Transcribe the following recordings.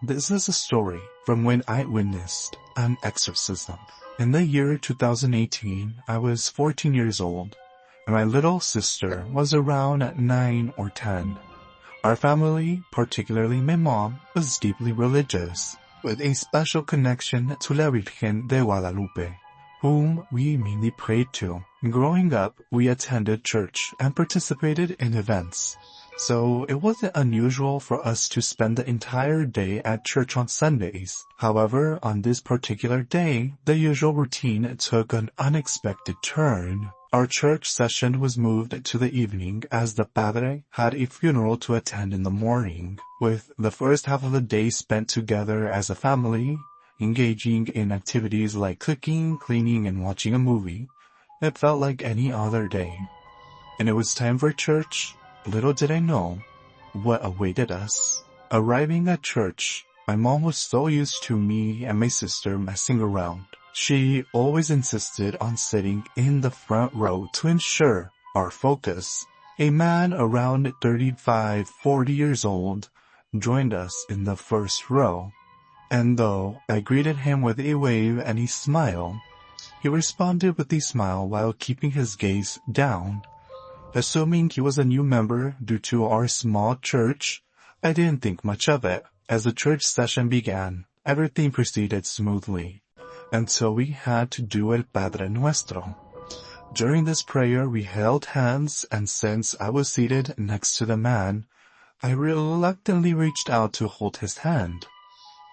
This is a story from when I witnessed an exorcism. In the year 2018, I was 14 years old, and my little sister was around 9 or 10. Our family, particularly my mom, was deeply religious, with a special connection to La Virgen de Guadalupe, whom we mainly prayed to. Growing up, we attended church and participated in events, so it wasn't unusual for us to spend the entire day at church on Sundays. However, on this particular day, the usual routine took an unexpected turn. Our church session was moved to the evening as the padre had a funeral to attend in the morning, with the first half of the day spent together as a family, engaging in activities like cooking, cleaning, and watching a movie. It felt like any other day. And it was time for church. Little did I know what awaited us. Arriving at church, my mom was so used to me and my sister messing around. She always insisted on sitting in the front row to ensure our focus. A man around 35-40 years old joined us in the first row, and though I greeted him with a wave and a smile, he responded with a smile while keeping his gaze down. Assuming he was a new member due to our small church, I didn't think much of it. As the church session began, everything proceeded smoothly, until we had to do El Padre Nuestro. During this prayer, we held hands, and since I was seated next to the man, I reluctantly reached out to hold his hand.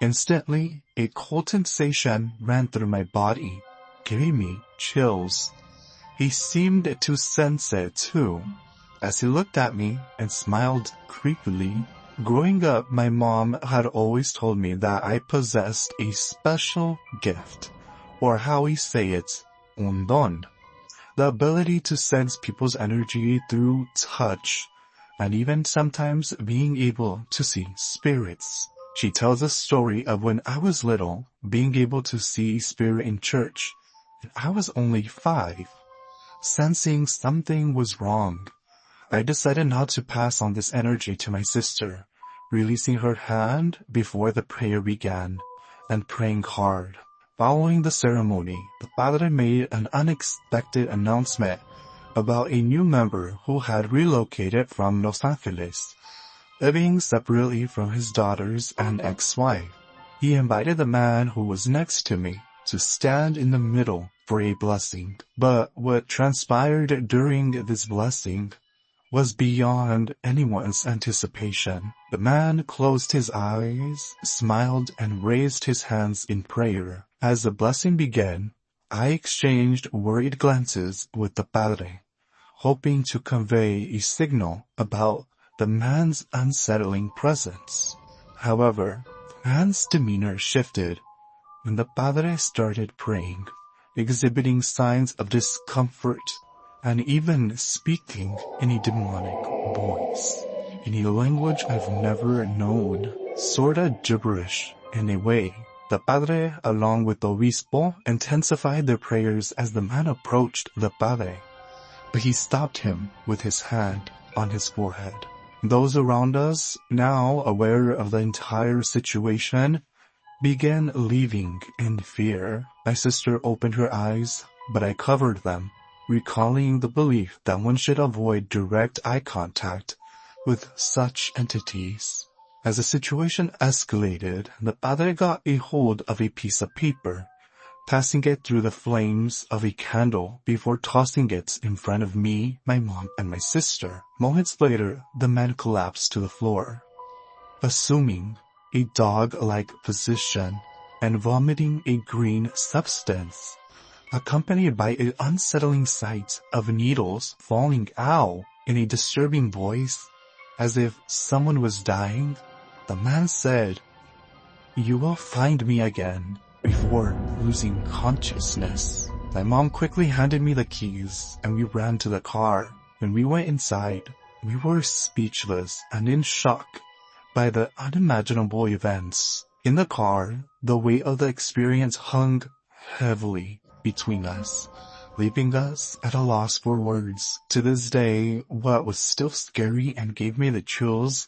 Instantly, a cold sensation ran through my body, giving me chills. He seemed to sense it too, as he looked at me and smiled creepily. Growing up, my mom had always told me that I possessed a special gift, or how we say it, un don, the ability to sense people's energy through touch, and even sometimes being able to see spirits. She tells a story of when I was little, being able to see a spirit in church, and I was only 5. Sensing something was wrong, I decided not to pass on this energy to my sister, releasing her hand before the prayer began, and praying hard. Following the ceremony, the padre made an unexpected announcement about a new member who had relocated from Los Angeles, living separately from his daughters and ex-wife. He invited the man who was next to me to stand in the middle for a blessing. But what transpired during this blessing was beyond anyone's anticipation. The man closed his eyes, smiled, and raised his hands in prayer. As the blessing began, I exchanged worried glances with the padre, hoping to convey a signal about the man's unsettling presence. However, the man's demeanor shifted when the padre started praying, exhibiting signs of discomfort and even speaking in a demonic voice, in a language I've never known, sorta gibberish in a way. The padre, along with the obispo, intensified their prayers as the man approached the padre, but he stopped him with his hand on his forehead. Those around us, now aware of the entire situation, began leaving in fear. My sister opened her eyes, but I covered them, recalling the belief that one should avoid direct eye contact with such entities. As the situation escalated, the padre got a hold of a piece of paper, passing it through the flames of a candle before tossing it in front of me, my mom, and my sister. Moments later, the man collapsed to the floor, assuming a dog-like position and vomiting a green substance, accompanied by an unsettling sight of needles falling out in a disturbing voice, as if someone was dying. The man said, "You will find me again," before losing consciousness. My mom quickly handed me the keys and we ran to the car. When we went inside, we were speechless and in shock by the unimaginable events. In the car, the weight of the experience hung heavily between us, leaving us at a loss for words. To this day, what was still scary and gave me the chills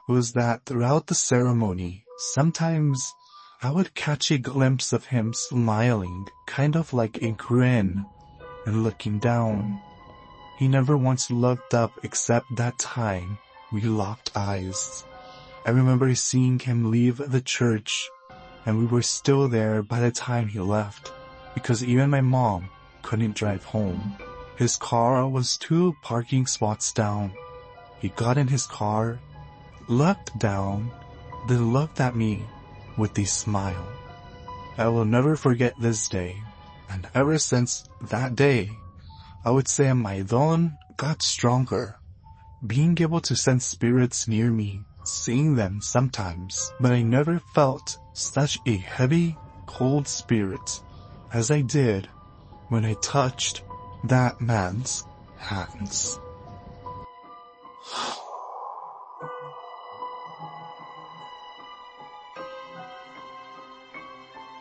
was that throughout the ceremony, Sometimes I would catch a glimpse of him smiling, kind of like a grin, and looking down. He never once looked up except that time we locked eyes. I remember seeing him leave the church, and we were still there by the time he left, because even my mom couldn't drive home. His car was 2 parking spots down. He got in his car, looked down, then looked at me with a smile. I will never forget this day, and ever since that day, I would say my don got stronger. Being able to sense spirits near me, seeing them sometimes, but I never felt such a heavy, cold spirit as I did when I touched that man's hands.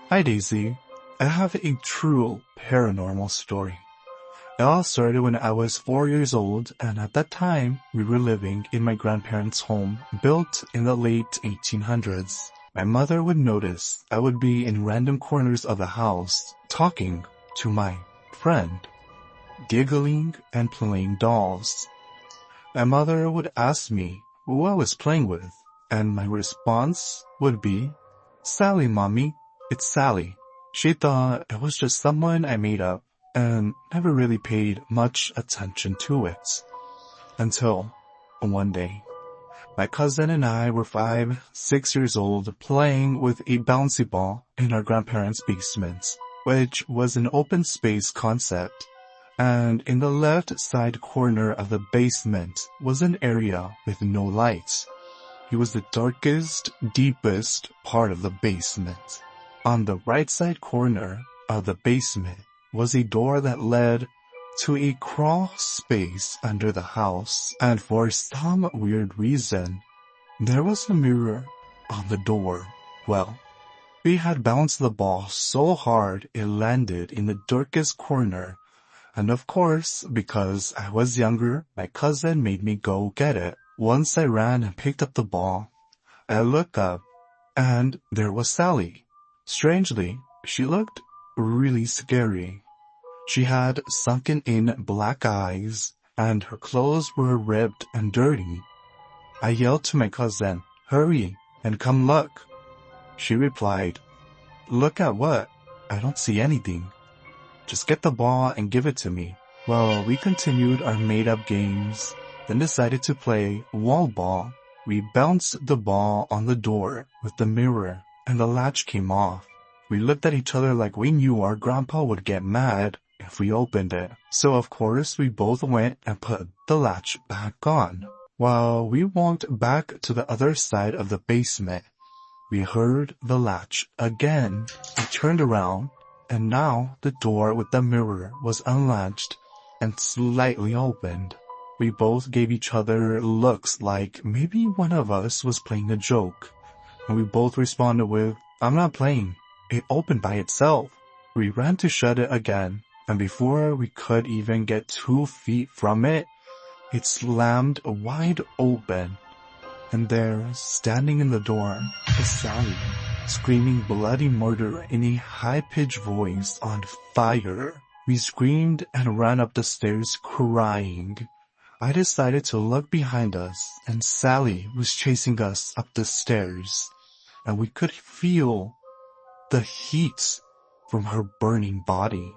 Hi Daisy, I have a true paranormal story. It all started when I was 4 years old, and at that time, we were living in my grandparents' home, built in the late 1800s. My mother would notice I would be in random corners of the house, talking to my friend, giggling and playing dolls. My mother would ask me who I was playing with, and my response would be, "Sally, Mommy, it's Sally." She thought it was just someone I made up, and never really paid much attention to it. Until one day, my cousin and I were 5, 6 years old playing with a bouncy ball in our grandparents' basement, which was an open space concept, and in the left side corner of the basement was an area with no lights. It was the darkest, deepest part of the basement. On the right side corner of the basement was a door that led to a crawl space under the house, and for some weird reason, there was a mirror on the door. Well, we had bounced the ball so hard it landed in the darkest corner, and of course, because I was younger, my cousin made me go get it. Once I ran and picked up the ball, I looked up, and there was Sally. Strangely, she looked really scary. She had sunken-in black eyes, and her clothes were ripped and dirty. I yelled to my cousin, "Hurry, and come look." She replied, "Look at what? I don't see anything. Just get the ball and give it to me." Well, we continued our made-up games, then decided to play wall ball. We bounced the ball on the door with the mirror, and the latch came off. We looked at each other like we knew our grandpa would get mad if we opened it. So of course we both went and put the latch back on. While we walked back to the other side of the basement, we heard the latch again. We turned around, and now the door with the mirror was unlatched and slightly opened. We both gave each other looks like maybe one of us was playing a joke, and we both responded with, "I'm not playing. It opened by itself." We ran to shut it again, and before we could even get 2 feet from it, it slammed wide open. And there, standing in the door, was Sally, screaming bloody murder in a high-pitched voice, on fire. We screamed and ran up the stairs crying. I decided to look behind us, and Sally was chasing us up the stairs, and we could feel the heat from her burning body.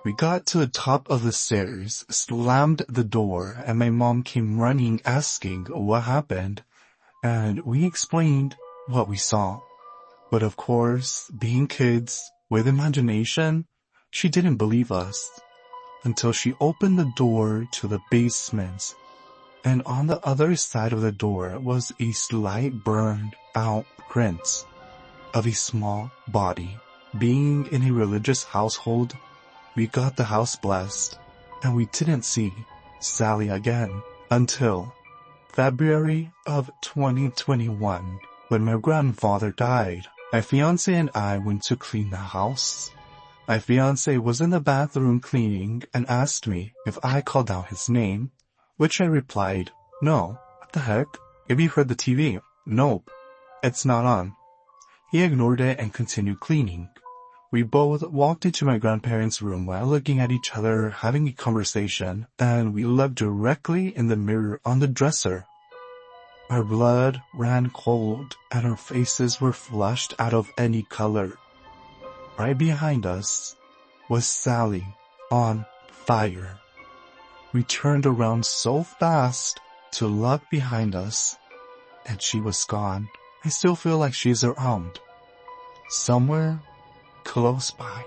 We got to the top of the stairs, slammed the door, and my mom came running asking what happened, and we explained what we saw. But of course, being kids with imagination, she didn't believe us until she opened the door to the basement, and on the other side of the door was a slight burned out print of a small body. Being in a religious household, we got the house blessed, and we didn't see Sally again until February of 2021, when my grandfather died. My fiancé and I went to clean the house. My fiancé was in the bathroom cleaning and asked me if I called out his name, which I replied, "No, what the heck? Have you heard the TV? Nope, it's not on." He ignored it and continued cleaning. We both walked into my grandparents' room while looking at each other, having a conversation, and we looked directly in the mirror on the dresser. Our blood ran cold, and our faces were flushed out of any color. Right behind us was Sally, on fire. We turned around so fast to look behind us, and she was gone. I still feel like she's around, somewhere close by.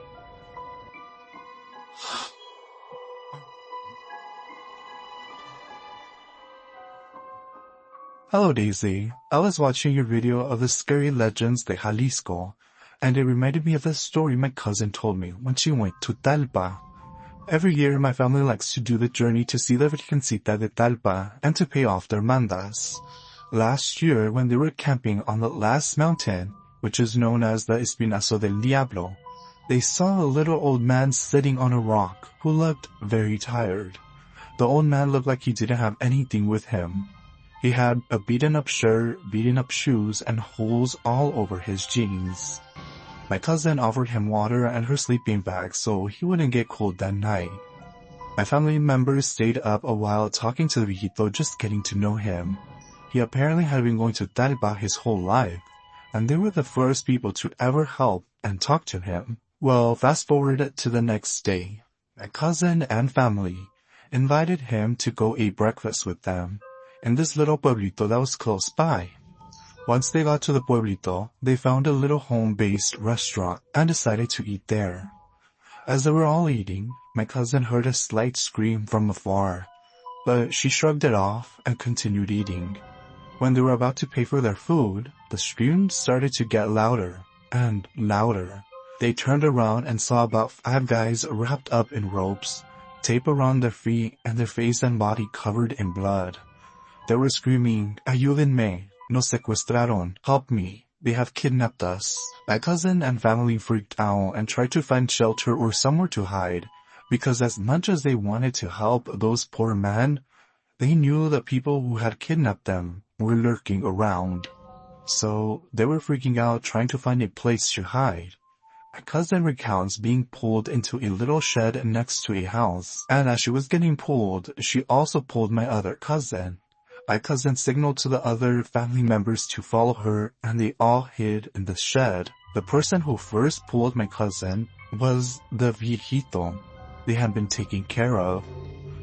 Hello Daisy, I was watching your video of the scary legends de Jalisco, and it reminded me of the story my cousin told me when she went to Talpa. Every year my family likes to do the journey to see the Virgencita de Talpa and to pay off their mandas. Last year when they were camping on the last mountain, which is known as the Espinazo del Diablo, they saw a little old man sitting on a rock who looked very tired. The old man looked like he didn't have anything with him. He had a beaten-up shirt, beaten-up shoes, and holes all over his jeans. My cousin offered him water and her sleeping bag so he wouldn't get cold that night. My family members stayed up a while talking to the viejito, just getting to know him. He apparently had been going to Talpa his whole life, and they were the first people to ever help and talk to him. Well, fast forward to the next day. My cousin and family invited him to go eat breakfast with them in this little pueblito that was close by. Once they got to the pueblito, they found a little home-based restaurant and decided to eat there. As they were all eating, my cousin heard a slight scream from afar, but she shrugged it off and continued eating. When they were about to pay for their food, the screams started to get louder and louder. They turned around and saw about 5 guys wrapped up in ropes, tape around their feet, and their face and body covered in blood. They were screaming, "Ayúdenme, nos secuestraron, help me, they have kidnapped us." My cousin and family freaked out and tried to find shelter or somewhere to hide, because as much as they wanted to help those poor men, they knew the people who had kidnapped them were lurking around. So they were freaking out trying to find a place to hide. My cousin recounts being pulled into a little shed next to a house, and as she was getting pulled, she also pulled my other cousin. My cousin signaled to the other family members to follow her, and they all hid in the shed. The person who first pulled my cousin was the viejito they had been taking care of.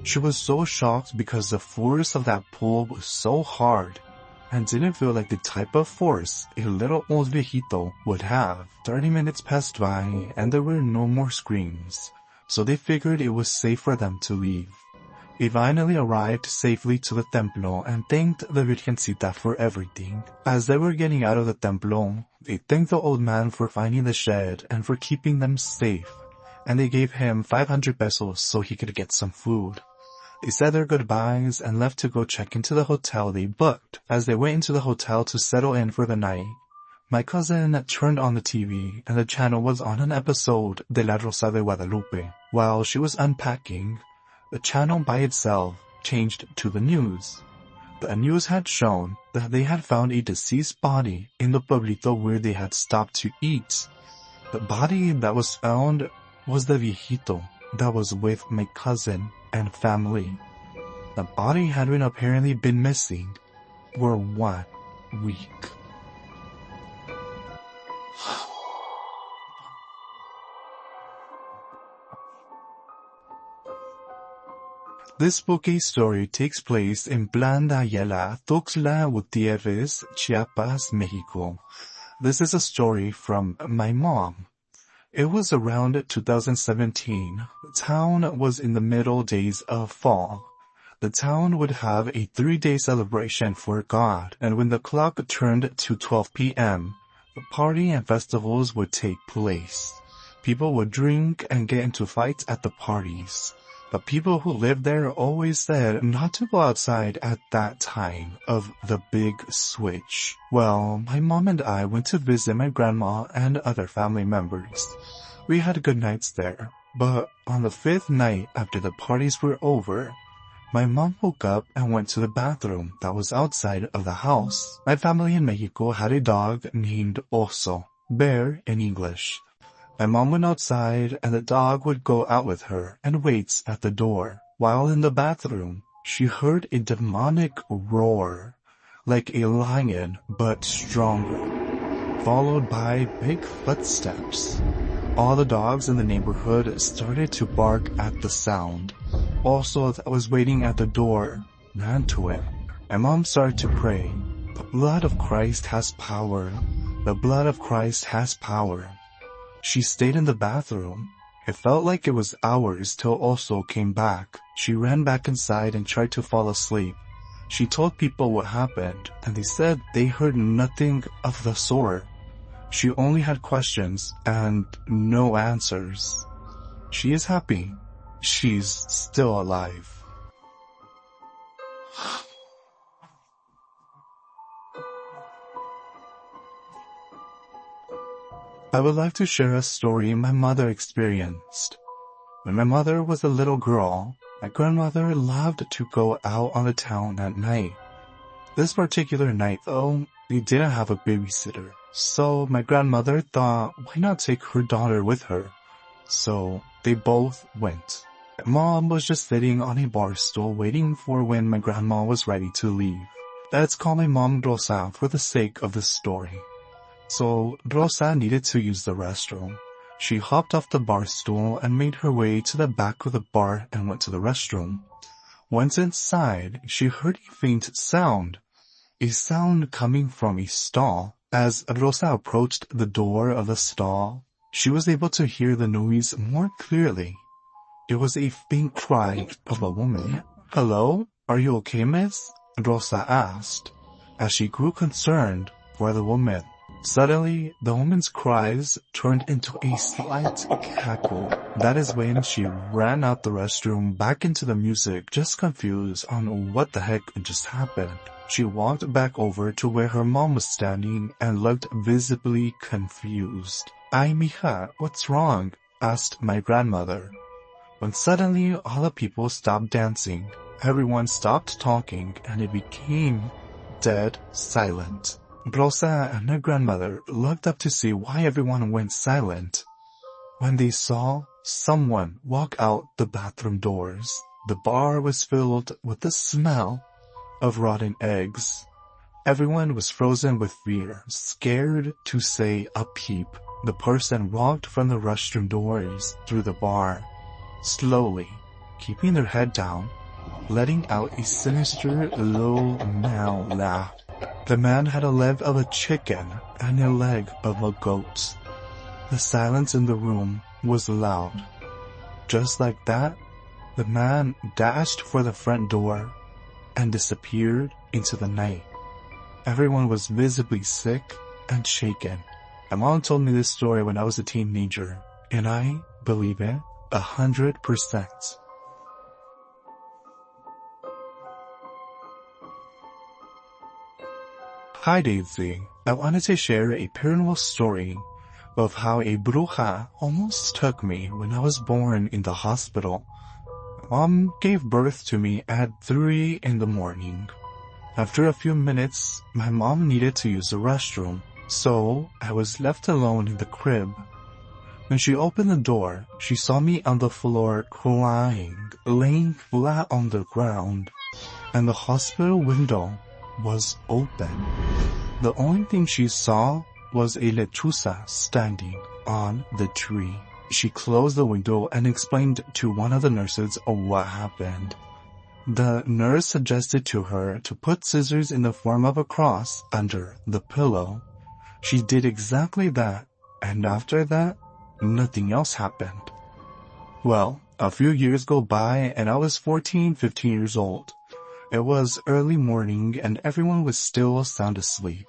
She was so shocked because the force of that pull was so hard and didn't feel like the type of force a little old viejito would have. 30 minutes passed by and there were no more screams, so they figured it was safe for them to leave. They finally arrived safely to the templo and thanked the Virgencita for everything. As they were getting out of the templo, they thanked the old man for finding the shed and for keeping them safe, and they gave him 500 pesos so he could get some food. They said their goodbyes and left to go check into the hotel they booked. As they went into the hotel to settle in for the night, my cousin turned on the TV and the channel was on an episode de La Rosa de Guadalupe. While she was unpacking, the channel by itself changed to the news. The news had shown that they had found a deceased body in the pueblito where they had stopped to eat. The body that was found was the viejito that was with my cousin and family. The body had apparently been missing for 1 week. This spooky story takes place in Plan de Ayala, Tuxtla Gutiérrez, Chiapas, Mexico. This is a story from my mom. It was around 2017. The town was in the middle days of fall. The town would have a 3-day celebration for God, and when the clock turned to 12 p.m., the party and festivals would take place. People would drink and get into fights at the parties. But people who lived there always said not to go outside at that time of the big switch. Well, my mom and I went to visit my grandma and other family members. We had good nights there, but on the 5th night after the parties were over, my mom woke up and went to the bathroom that was outside of the house. My family in Mexico had a dog named Oso. bear in English. My mom went outside and the dog would go out with her and waits at the door. While in the bathroom, she heard a demonic roar, like a lion but stronger, followed by big footsteps. All the dogs in the neighborhood started to bark at the sound. Also, that was waiting at the door ran to it. My mom started to pray. The blood of Christ has power. The blood of Christ has power. She stayed in the bathroom. It felt like it was hours till also came back. She ran back inside and tried to fall asleep. She told people what happened, and they said they heard nothing of the sort. She only had questions and no answers. She is happy. She's still alive. I would like to share a story my mother experienced. When my mother was a little girl, my grandmother loved to go out on the town at night. This particular night, though, they didn't have a babysitter. So my grandmother thought, why not take her daughter with her? So they both went. My mom was just sitting on a bar stool waiting for when my grandma was ready to leave. Let's call my mom Rosa for the sake of the story. So Rosa needed to use the restroom. She hopped off the bar stool and made her way to the back of the bar and went to the restroom. Once inside, she heard a faint sound. A sound coming from a stall. As Rosa approached the door of the stall, she was able to hear the noise more clearly. It was a faint cry of a woman. "Hello? Are you okay, miss?" Rosa asked, as she grew concerned for the woman. Suddenly, the woman's cries turned into a slight cackle. That is when she ran out the restroom back into the music, just confused on what the heck just happened. She walked back over to where her mom was standing and looked visibly confused. "Ay, mija, what's wrong?" asked my grandmother. When suddenly all the people stopped dancing, everyone stopped talking, and it became dead silent. Rosa and her grandmother looked up to see why everyone went silent. When they saw someone walk out the bathroom doors, the bar was filled with the smell of rotten eggs. Everyone was frozen with fear, scared to say a peep. The person walked from the restroom doors through the bar, slowly, keeping their head down, letting out a sinister low meow laugh. The man had a leg of a chicken and a leg of a goat. The silence in the room was loud. Just like that, the man dashed for the front door and disappeared into the night. Everyone was visibly sick and shaken. My mom told me this story when I was a teenager, and I believe it 100%. Hi Daisy, I wanted to share a paranormal story of how a bruja almost took me when I was born in the hospital. Mom gave birth to me at 3 in the morning. After a few minutes, my mom needed to use the restroom, so I was left alone in the crib. When she opened the door, she saw me on the floor crying, laying flat on the ground, and the hospital window was open. The only thing she saw was a lechuza standing on the tree. She closed the window and explained to one of the nurses what happened. The nurse suggested to her to put scissors in the form of a cross under the pillow. She did exactly that, and after that, nothing else happened. Well, a few years go by and I was 14, 15 years old. It was early morning and everyone was still sound asleep.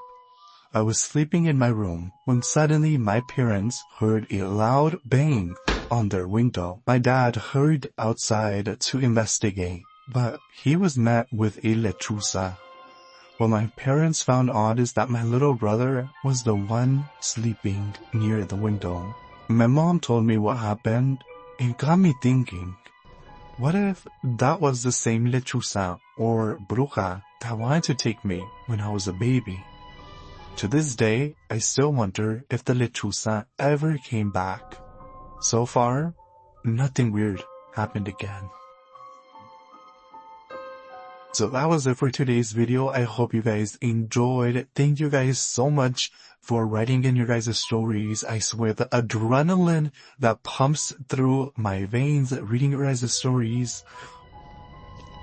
I was sleeping in my room when suddenly my parents heard a loud bang on their window. My dad hurried outside to investigate, but he was met with a lechuza. What my parents found odd is that my little brother was the one sleeping near the window. My mom told me what happened. It got me thinking, what if that was the same lechuza or bruja that wanted to take me when I was a baby? To this day, I still wonder if the lechuza ever came back. So far, nothing weird happened again. So that was it for today's video. I hope you guys enjoyed. Thank you guys so much for writing in your guys' stories. I swear the adrenaline that pumps through my veins reading your guys' stories,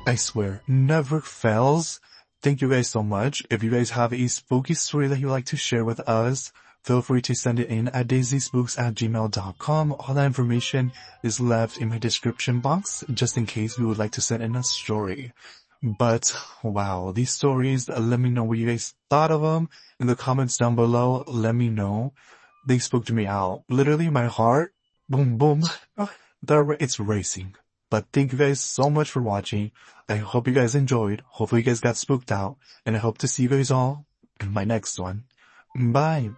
I swear, never fails. Thank you guys so much. If you guys have a spooky story that you'd like to share with us, feel free to send it in at daisyspooks@gmail.com. All that information is left in my description box, just in case you would like to send in a story. But wow, these stories, let me know what you guys thought of them in the comments down below. Let me know. They spooked me out. Literally my heart, boom, boom, it's racing. But thank you guys so much for watching. I hope you guys enjoyed. Hopefully you guys got spooked out. And I hope to see you guys all in my next one. Bye.